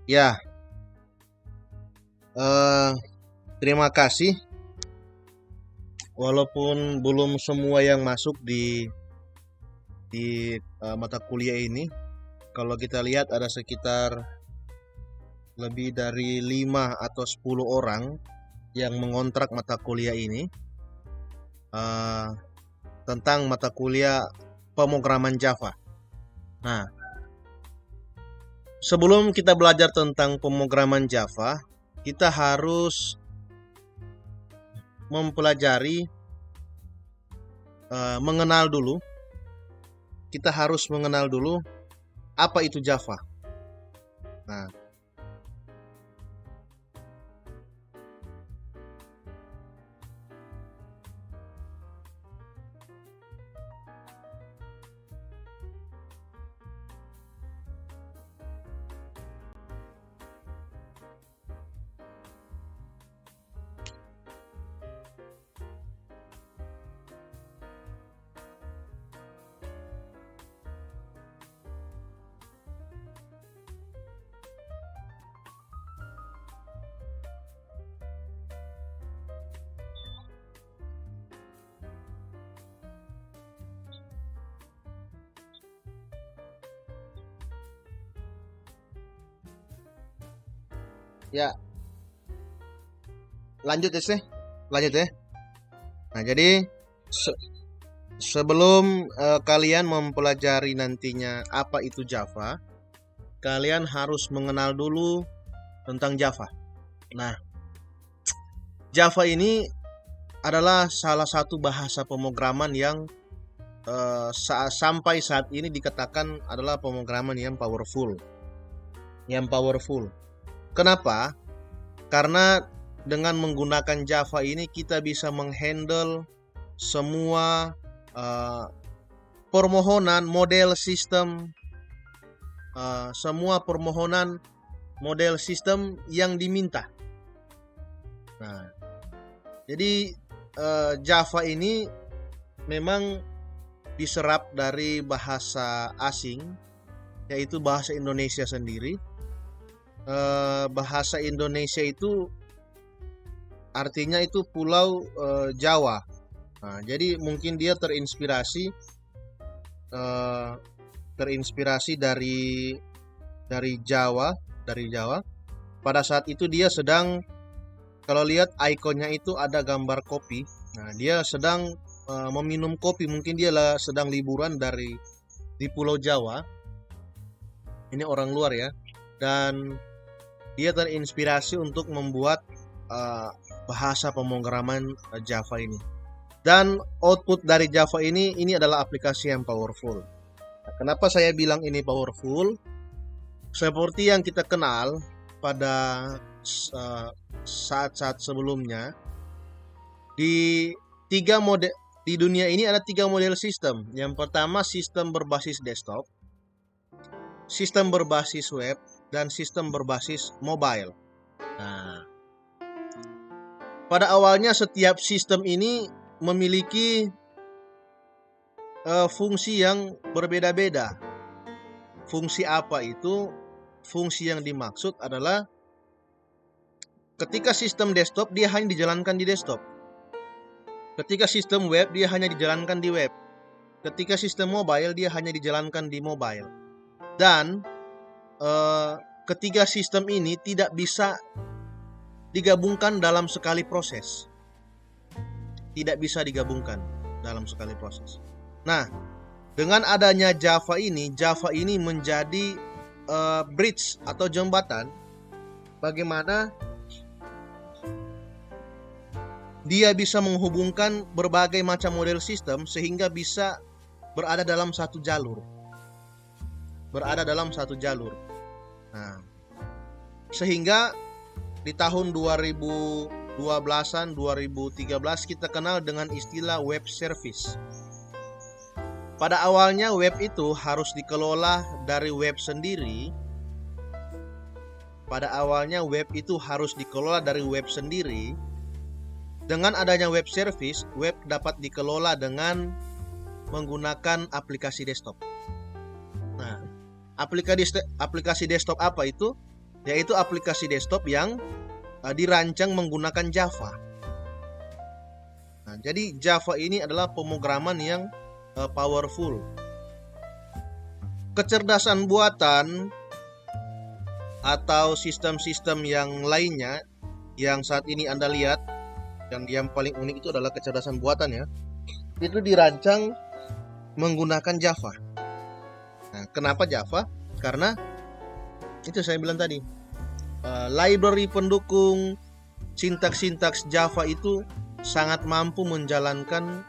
Ya, eh, terima kasih. Walaupun belum semua yang masuk di mata kuliah ini, kalau kita lihat ada sekitar lebih dari 5 atau 10 orang yang mengontrak mata kuliah ini eh, tentang mata kuliah pemrograman Java. Nah, sebelum kita belajar tentang pemrograman Java, kita harus mempelajari mengenal dulu. Kita harus mengenal dulu apa itu Java. Nah, ya lanjut ya, lanjut ya. Nah, jadi sebelum kalian mempelajari nantinya apa itu Java, kalian harus mengenal dulu tentang Java. Nah, Java ini adalah salah satu bahasa pemrograman yang sampai saat ini dikatakan adalah pemrograman yang powerful. Kenapa? Karena dengan menggunakan Java ini kita bisa menghandle semua permohonan model sistem, semua permohonan model sistem yang diminta. Nah, jadi Java ini memang diserap dari bahasa asing, yaitu bahasa Indonesia sendiri. Bahasa Indonesia itu artinya itu pulau Jawa. Nah, jadi mungkin dia terinspirasi dari Jawa, Pada saat itu dia sedang, kalau lihat ikonnya itu ada gambar kopi. Nah, dia sedang meminum kopi. Mungkin dia sedang liburan di Pulau Jawa. Ini orang luar ya. Dan dia terinspirasi untuk membuat bahasa pemrograman Java ini. Dan output dari Java ini adalah aplikasi yang powerful. Nah, kenapa saya bilang ini powerful? Seperti yang kita kenal pada saat-saat sebelumnya, di dunia ini ada 3 model sistem. Yang pertama sistem berbasis desktop, sistem berbasis web, dan sistem berbasis mobile. Nah, pada awalnya setiap sistem ini memiliki fungsi yang berbeda-beda. Fungsi apa itu? Fungsi yang dimaksud adalah ketika sistem desktop dia hanya dijalankan di desktop. Ketika sistem web dia hanya dijalankan di web. Ketika sistem mobile dia hanya dijalankan di mobile. Dan ketiga sistem ini tidak bisa digabungkan dalam sekali proses. Tidak bisa digabungkan dalam sekali proses. Nah, dengan adanya Java ini menjadi bridge atau jembatan bagaimana dia bisa menghubungkan berbagai macam model sistem sehingga bisa berada dalam satu jalur. Nah, sehingga di tahun 2012-an, 2013 kita kenal dengan istilah web service. Pada awalnya web itu harus dikelola dari web sendiri. Dengan adanya web service, web dapat dikelola dengan menggunakan aplikasi desktop. Nah, aplikasi desktop apa itu? yaitu aplikasi desktop yang dirancang menggunakan Java. Nah, jadi Java ini adalah pemrograman yang powerful. Kecerdasan buatan atau sistem-sistem yang lainnya yang saat ini Anda lihat, dan yang paling unik itu adalah kecerdasan buatan ya, itu dirancang menggunakan Java. Nah, kenapa Java? Karena itu saya bilang tadi, library pendukung sintaks-sintaks Java itu sangat mampu menjalankan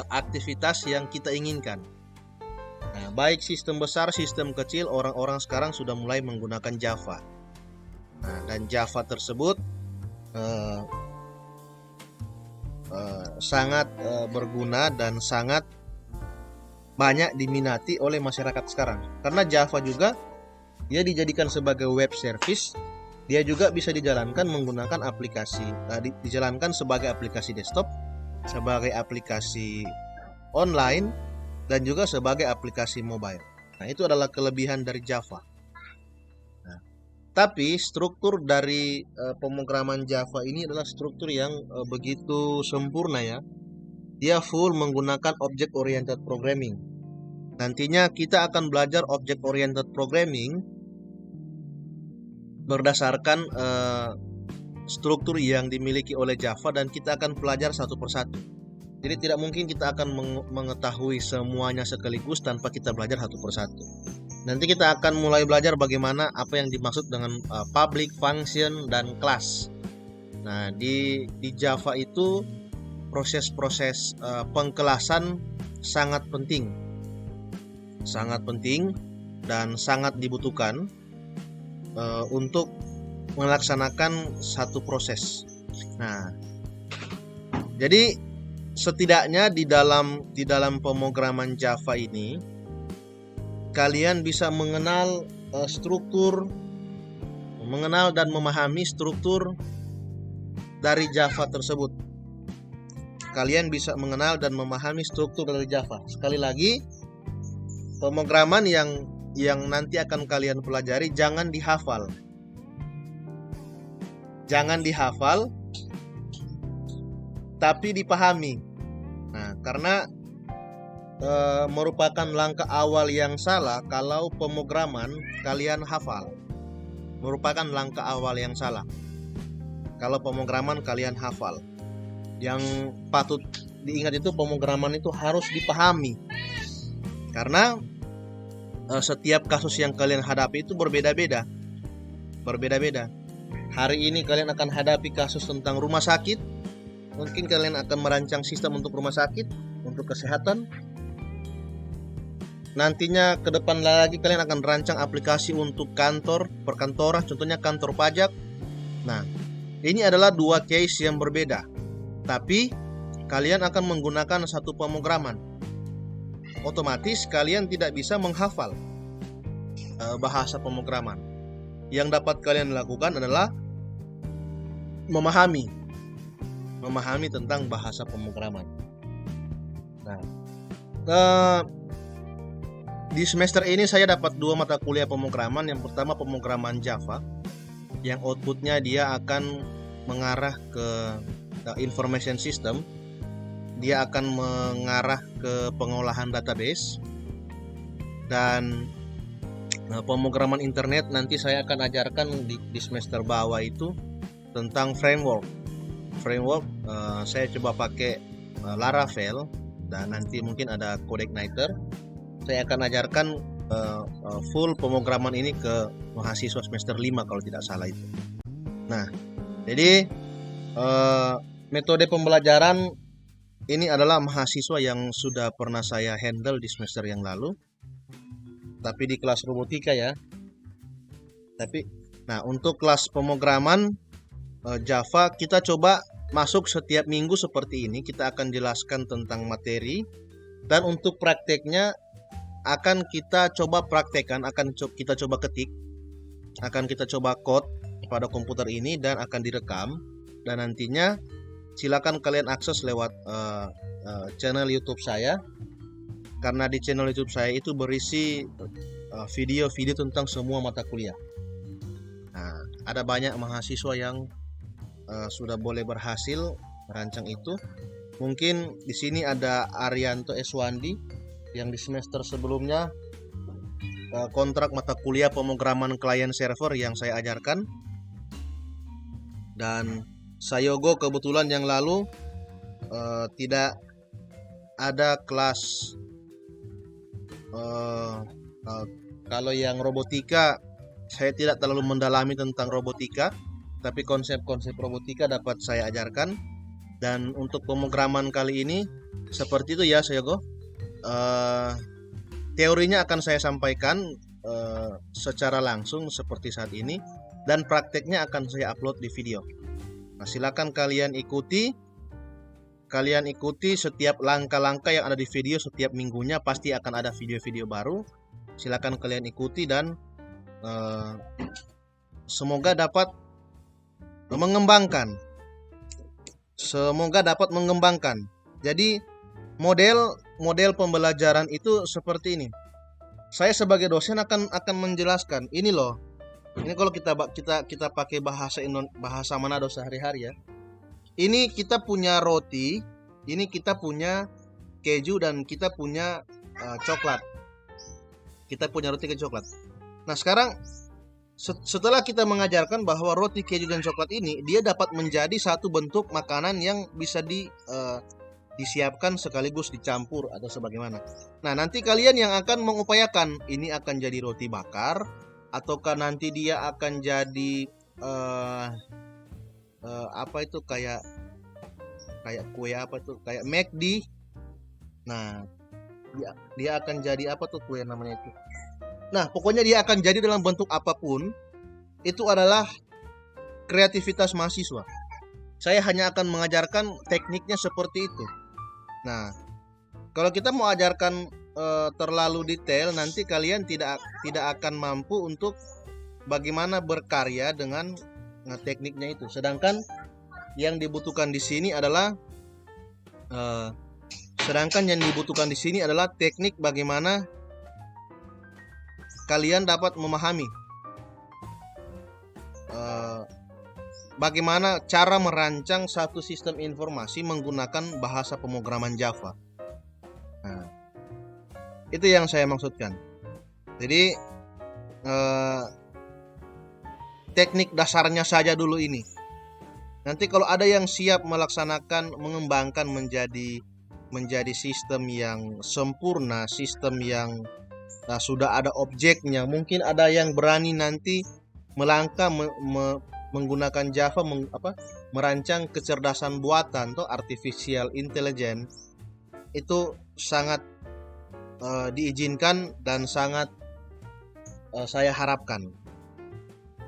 aktivitas yang kita inginkan. Nah, baik sistem besar, sistem kecil, orang-orang sekarang sudah mulai menggunakan Java. Nah, dan Java tersebut sangat berguna dan sangat banyak diminati oleh masyarakat sekarang. Karena Java juga dia dijadikan sebagai web service, dia juga bisa dijalankan menggunakan aplikasi, dijalankan sebagai aplikasi desktop, sebagai aplikasi online, dan juga sebagai aplikasi mobile. Nah, itu adalah kelebihan dari Java. Nah, tapi struktur dari pemrograman Java ini adalah struktur yang begitu sempurna ya. Dia full menggunakan object oriented programming. Nantinya kita akan belajar object oriented programming berdasarkan struktur yang dimiliki oleh Java, dan kita akan pelajari satu persatu. Jadi tidak mungkin kita akan mengetahui semuanya sekaligus tanpa kita belajar satu persatu. Nanti kita akan mulai belajar bagaimana apa yang dimaksud dengan public function dan class. Nah, di Java itu proses-proses pengkelasan sangat penting dan sangat dibutuhkan untuk melaksanakan satu proses. Nah, jadi setidaknya di dalam pemrograman Java ini kalian bisa mengenal mengenal dan memahami struktur dari Java tersebut. Kalian bisa mengenal dan memahami struktur dari Java. Sekali lagi, pemrograman yang nanti akan kalian pelajari jangan dihafal. Jangan dihafal, tapi dipahami. Nah, karena merupakan langkah awal yang salah kalau pemrograman kalian hafal. Merupakan langkah awal yang salah kalau pemrograman kalian hafal. Yang patut diingat itu pemrograman itu harus dipahami. Karena setiap kasus yang kalian hadapi itu berbeda-beda. Hari ini kalian akan hadapi kasus tentang rumah sakit. Mungkin kalian akan merancang sistem untuk rumah sakit, untuk kesehatan. Nantinya ke depan lagi kalian akan rancang aplikasi untuk kantor, perkantoran, contohnya kantor pajak. Nah, ini adalah dua case yang berbeda. Tapi kalian akan menggunakan satu pemrograman. Otomatis kalian tidak bisa menghafal bahasa pemrograman. Yang dapat kalian lakukan adalah memahami tentang bahasa pemrograman. Nah, di semester ini saya dapat 2 mata kuliah pemrograman. Yang pertama pemrograman Java, yang outputnya dia akan mengarah ke information system, dia akan mengarah ke pengolahan database, dan pemrograman internet nanti saya akan ajarkan di semester bawah itu tentang framework. Saya coba pakai Laravel, dan nanti mungkin ada CodeIgniter. Saya akan ajarkan full pemrograman ini ke mahasiswa semester 5 kalau tidak salah itu. Nah, jadi metode pembelajaran ini adalah mahasiswa yang sudah pernah saya handle di semester yang lalu, tapi di kelas robotika ya. Nah, untuk kelas pemrograman Java kita coba masuk setiap minggu seperti ini. Kita akan jelaskan tentang materi, dan untuk prakteknya akan kita coba praktekkan, kita coba ketik, akan kita coba code pada komputer ini dan akan direkam, dan nantinya silakan kalian akses lewat channel YouTube saya, karena di channel YouTube saya itu berisi video-video tentang semua mata kuliah. Nah, ada banyak mahasiswa yang sudah boleh berhasil merancang itu. Mungkin di sini ada Arianto Eswandi yang di semester sebelumnya kontrak mata kuliah pemrograman client server yang saya ajarkan. Dan Sayogo kebetulan yang lalu tidak ada kelas. Kalau yang robotika saya tidak terlalu mendalami tentang robotika, tapi konsep-konsep robotika dapat saya ajarkan. Dan untuk pemrograman kali ini seperti itu ya Sayogo. Teorinya akan saya sampaikan secara langsung seperti saat ini, dan prakteknya akan saya upload di video. Nah, silakan kalian ikuti setiap langkah-langkah yang ada di video. Setiap minggunya pasti akan ada video-video baru. Silakan kalian ikuti dan semoga dapat mengembangkan. Jadi model pembelajaran itu seperti ini. Saya sebagai dosen akan menjelaskan ini loh. Ini kalau kita pakai bahasa Manado sehari-hari ya. Ini kita punya roti, ini kita punya keju, dan kita punya coklat. Kita punya roti, keju, coklat. Nah, sekarang setelah kita mengajarkan bahwa roti, keju, dan coklat ini dia dapat menjadi satu bentuk makanan yang bisa disiapkan sekaligus dicampur atau sebagaimana. Nah, nanti kalian yang akan mengupayakan ini akan jadi roti bakar, ataukah nanti dia akan jadi apa itu kayak kue apa tuh, kayak McD. Nah, dia akan jadi apa tuh kue namanya itu. Nah, pokoknya dia akan jadi dalam bentuk apapun. Itu adalah kreativitas mahasiswa. Saya hanya akan mengajarkan tekniknya seperti itu. Nah, kalau kita mau ajarkan terlalu detail, nanti kalian tidak akan mampu untuk bagaimana berkarya dengan tekniknya itu. Sedangkan yang dibutuhkan di sini adalah teknik bagaimana kalian dapat memahami bagaimana cara merancang satu sistem informasi menggunakan bahasa pemrograman Java. Nah, itu yang saya maksudkan. Jadi teknik dasarnya saja dulu ini. Nanti kalau ada yang siap melaksanakan, mengembangkan menjadi sistem yang sempurna, sistem yang sudah ada objeknya, mungkin ada yang berani nanti melangkah menggunakan Java merancang kecerdasan buatan atau artificial intelligence. Itu sangat diizinkan dan sangat saya harapkan.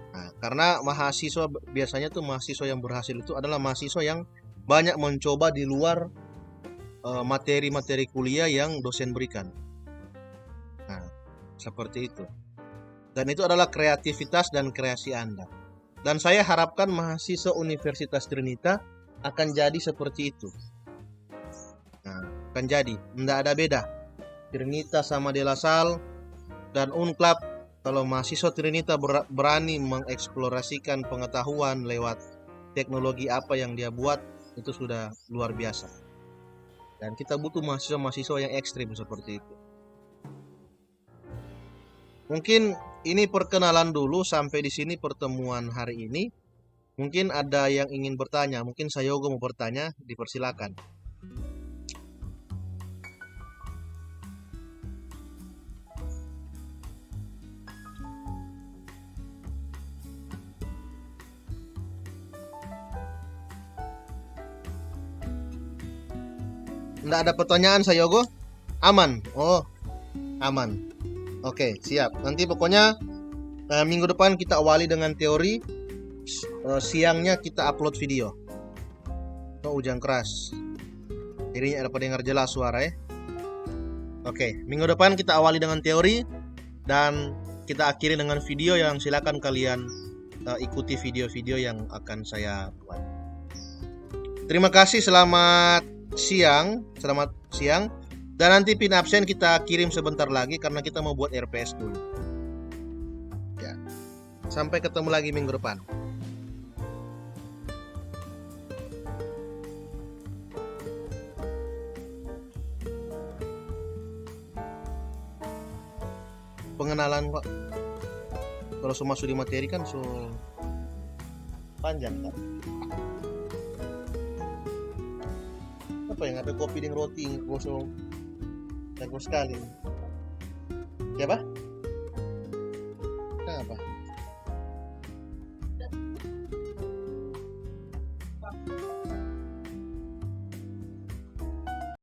Nah, karena mahasiswa biasanya tuh mahasiswa yang berhasil itu adalah mahasiswa yang banyak mencoba di luar materi-materi kuliah yang dosen berikan. Nah, seperti itu. Dan itu adalah kreativitas dan kreasi Anda. Dan saya harapkan mahasiswa Universitas Trinita akan jadi seperti itu. Nah, akan jadi, tidak ada beda. Trinita sama De La Salle dan Unclap, kalau mahasiswa Trinita berani mengeksplorasikan pengetahuan lewat teknologi apa yang dia buat, itu sudah luar biasa. Dan kita butuh mahasiswa-mahasiswa yang ekstrim seperti itu. Mungkin ini perkenalan dulu, sampai di sini pertemuan hari ini. Mungkin ada yang ingin bertanya, mungkin Sayogo mau bertanya, dipersilakan. Nggak ada pertanyaan Sayogo? Aman? Oh, aman. Oke, siap. Nanti pokoknya minggu depan kita awali dengan teori. Siangnya kita upload video. Oh, hujan keras. Jadinya dapat dengar jelas suara ya. Oke, minggu depan kita awali dengan teori dan kita akhiri dengan video yang silakan kalian ikuti video-video yang akan saya buat. Terima kasih, selamat siang. Dan nanti pin absen kita kirim sebentar lagi karena kita mau buat RPS dulu. Ya. Sampai ketemu lagi minggu depan. Pengenalan kok. Kalau so masuk di materi kan so panjang kan. Apa yang ada kopi dengan roti gosong jago sekali. Siapa? Apa?